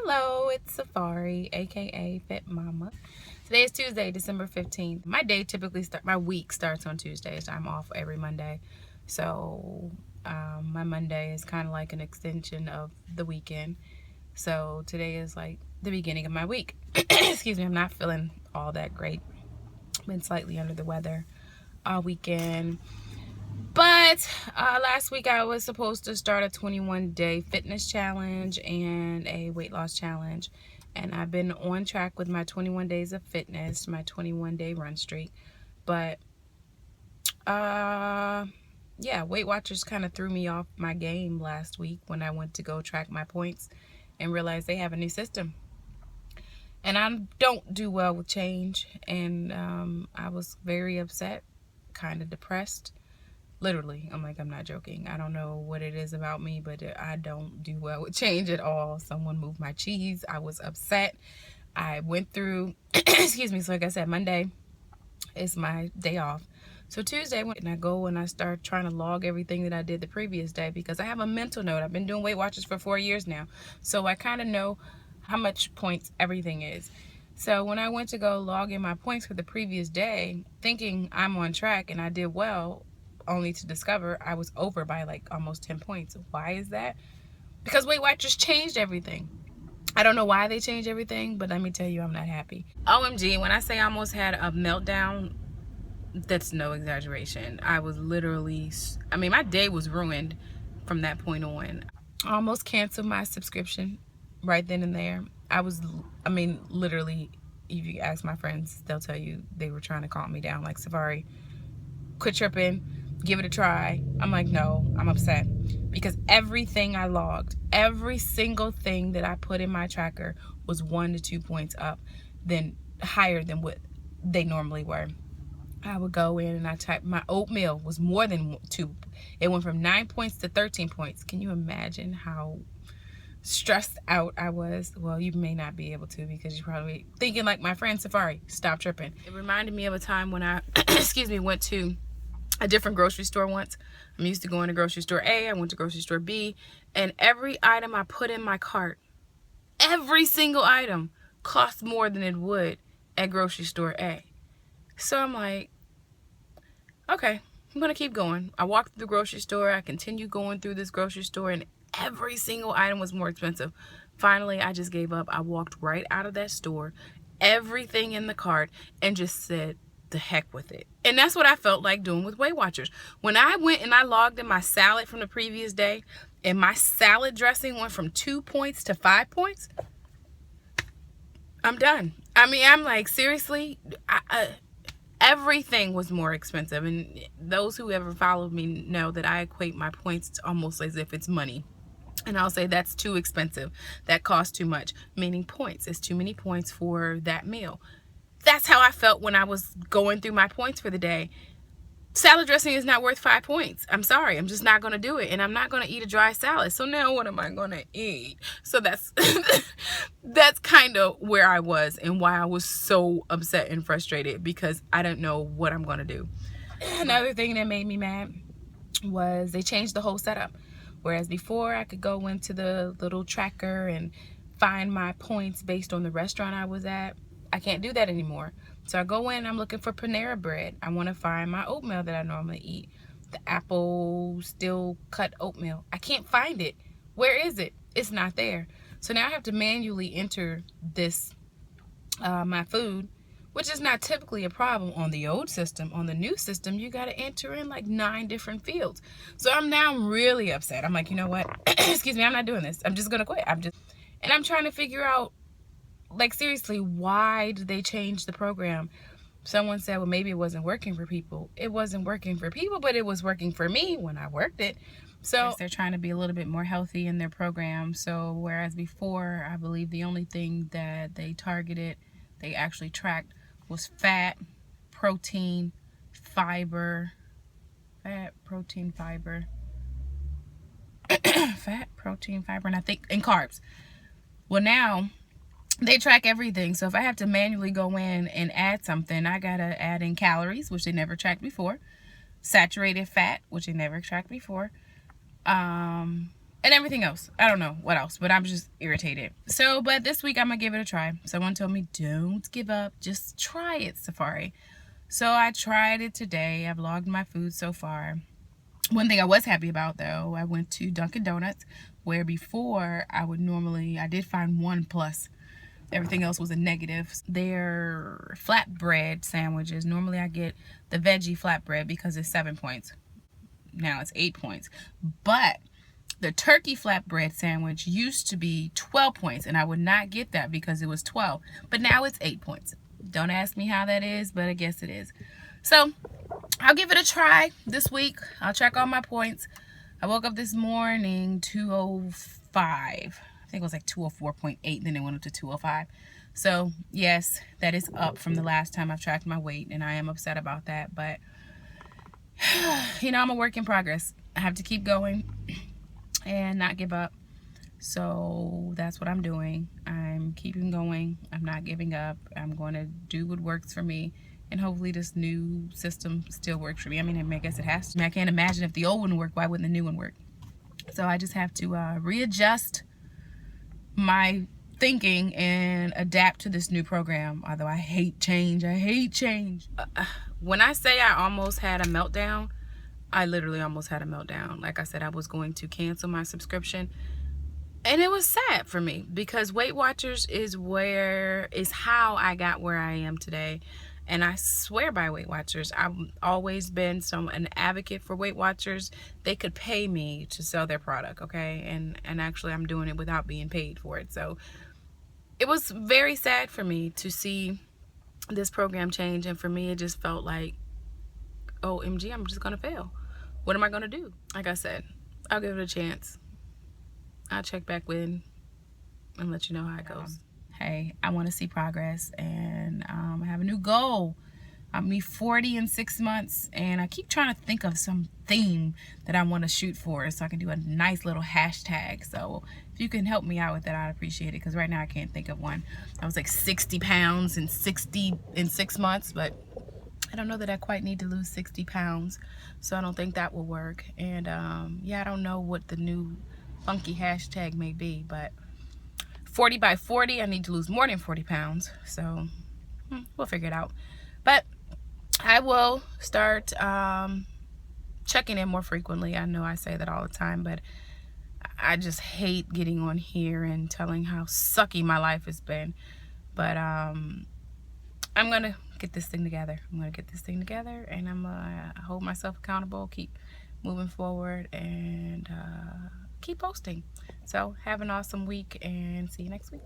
Hello, it's Safari, aka Fit Mama. Today is Tuesday, December 15th. My day typically my week starts on Tuesdays. I'm off every Monday. So my Monday is kind of like an extension of the weekend. So today is like the beginning of my week. Excuse me, I'm not feeling all that great. Been slightly under the weather all weekend. But last week I was supposed to start a 21-day fitness challenge and a weight loss challenge. And I've been on track with my 21 days of fitness, my 21-day run streak. But, yeah, Weight Watchers kind of threw me off my game last week when I went to go track my points and realized they have a new system. And I don't do well with change. And I was very upset, kind of depressed. Literally, I'm not joking. I don't know what it is about me, but I don't do well with change at all. Someone moved my cheese. I was upset. I went through, excuse me, so like I said, Monday is my day off. So Tuesday, when I go and I start trying to log everything that I did the previous day, because I have a mental note. I've been doing Weight Watchers for 4 years now. So I kind of know how much points everything is. So when I went to go log in my points for the previous day, thinking I'm on track and I did well, only to discover I was over by like almost 10 points. Why is that? Because Weight Watchers changed everything. I don't know why they changed everything, but let me tell you, I'm not happy. OMG, when I say I almost had a meltdown, that's no exaggeration. I was literally, my day was ruined from that point on. I almost canceled my subscription right then and there. Literally, if you ask my friends, they'll tell you they were trying to calm me down. Like, Safari, quit tripping, give it a try. I'm like, no, I'm upset. Because everything I logged, every single thing that I put in my tracker was 1 to 2 points up, higher than what they normally were. I would go in and I type, my oatmeal was more than 2. It went from 9 points to 13 points. Can you imagine how stressed out I was? Well, you may not be able to, because you're probably thinking like my friend Safari, stop tripping. It reminded me of a time when I, went to a different grocery store once. I'm used to going to grocery store A, I went to grocery store B, and every item I put in my cart, every single item cost more than it would at grocery store A. So I'm like, okay, I'm gonna keep going. I walked through the grocery store, I continued going through this grocery store, and every single item was more expensive. Finally, I just gave up. I walked right out of that store, everything in the cart, and just said, the heck with it. And that's what I felt like doing with Weight Watchers. When I went and I logged in my salad from the previous day, and my salad dressing went from 2 points to 5 points, I'm done. I'm like, seriously, everything was more expensive. And those who ever followed me know that I equate my points to almost as if it's money. And I'll say that's too expensive. That costs too much. Meaning points. It's too many points for that meal. That's how I felt when I was going through my points for the day. Salad dressing is not worth 5 points. I'm sorry. I'm just not going to do it. And I'm not going to eat a dry salad. So now what am I going to eat? So that's that's kind of where I was and why I was so upset and frustrated, because I don't know what I'm going to do. Another thing that made me mad was they changed the whole setup. Whereas before I could go into the little tracker and find my points based on the restaurant I was at, I can't do that anymore. So I go in, I'm looking for Panera Bread. I want to find my oatmeal that I normally eat. The apple still cut oatmeal. I can't find it. Where is it? It's not there. So now I have to manually enter this, my food, which is not typically a problem on the old system. On the new system, you got to enter in like 9 different fields. So I'm really upset. I'm like, you know what? Excuse me, I'm not doing this. I'm just going to quit. And I'm trying to figure out, like, seriously, why did they change the program? Someone said, well, maybe it wasn't working for people. It wasn't working for people, but it was working for me when I worked it. So they're trying to be a little bit more healthy in their program. So whereas before, I believe the only thing that they targeted, they actually tracked, was fat, protein, fiber, fat, protein, fiber, and I think, and carbs. Well, now they track everything. So if I have to manually go in and add something, I gotta add in calories, which they never tracked before, saturated fat, which they never tracked before, and everything else. I don't know what else, but I'm just irritated. So, but this week I'm gonna give it a try. Someone told me, don't give up, just try it, Safari. So I tried it today. I've logged my food so far. One thing I was happy about though, I went to Dunkin' Donuts, where before I did find one plus. Everything else was a negative. Their flatbread sandwiches, normally I get the veggie flatbread because it's 7 points. Now it's 8 points. But the turkey flatbread sandwich used to be 12 points, and I would not get that because it was 12. But now it's 8 points. Don't ask me how that is, but I guess it is. So I'll give it a try this week. I'll check all my points. I woke up this morning 205. I think it was like 204.8, then it went up to 205. So yes, that is up from the last time I've tracked my weight, and I am upset about that. But you know, I'm a work in progress. I have to keep going and not give up. So that's what I'm doing. I'm keeping going. I'm not giving up. I'm going to do what works for me, and hopefully this new system still works for me. I mean, I guess it has to. I can't imagine if the old one worked, why wouldn't the new one work? So I just have to readjust my thinking and adapt to this new program. Although I hate change. I hate change. When I say I almost had a meltdown, I literally almost had a meltdown. Like I said, I was going to cancel my subscription. And it was sad for me because Weight Watchers is how I got where I am today. And I swear by Weight Watchers. I've always been an advocate for Weight Watchers. They could pay me to sell their product, okay? And actually I'm doing it without being paid for it. So it was very sad for me to see this program change. And for me, it just felt like, OMG, I'm just gonna fail. What am I gonna do? Like I said, I'll give it a chance. I'll check back in and let you know how it goes. Hey, I want to see progress, and I have a new goal. I'm 40 in 6 months, and I keep trying to think of some theme that I want to shoot for so I can do a nice little hashtag. So if you can help me out with that, I'd appreciate it, because right now I can't think of one. I was like 60 pounds in 6 months, but I don't know that I quite need to lose 60 pounds, so I don't think that will work. And yeah, I don't know what the new funky hashtag may be, but 40 by 40, I need to lose more than 40 pounds, so we'll figure it out. But I will start checking in more frequently. I know I say that all the time, but I just hate getting on here and telling how sucky my life has been. But I'm gonna get this thing together. I'm gonna get this thing together, and I'm gonna hold myself accountable, keep moving forward, and keep posting. So have an awesome week, and see you next week.